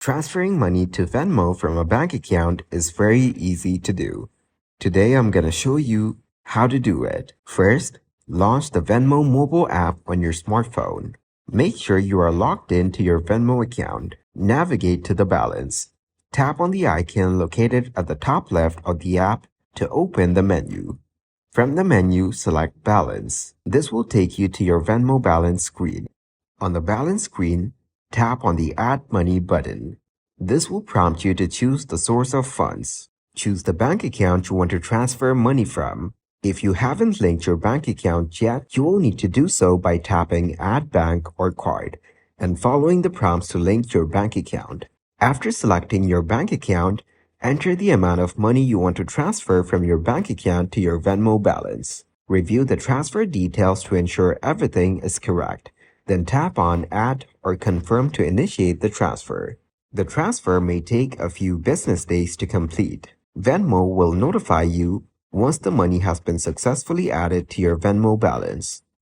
Transferring money to Venmo from a bank account is very easy to do. Today I'm going to show you how to do it. First, launch the Venmo mobile app on your smartphone. Make sure you are logged into your Venmo account. Navigate to the balance. Tap on the icon located at the top left of the app to open the menu. From the menu, select Balance. This will take you to your Venmo balance screen. On the balance screen, tap on the Add Money button. This will prompt you to choose the source of funds. Choose the bank account you want to transfer money from. If you haven't linked your bank account yet, you will need to do so by tapping Add Bank or Card and following the prompts to link your bank account. After selecting your bank account, enter the amount of money you want to transfer from your bank account to your Venmo balance. Review the transfer details to ensure everything is correct. Then tap on Add or Confirm to initiate the transfer. The transfer may take a few business days to complete. Venmo will notify you once the money has been successfully added to your Venmo balance.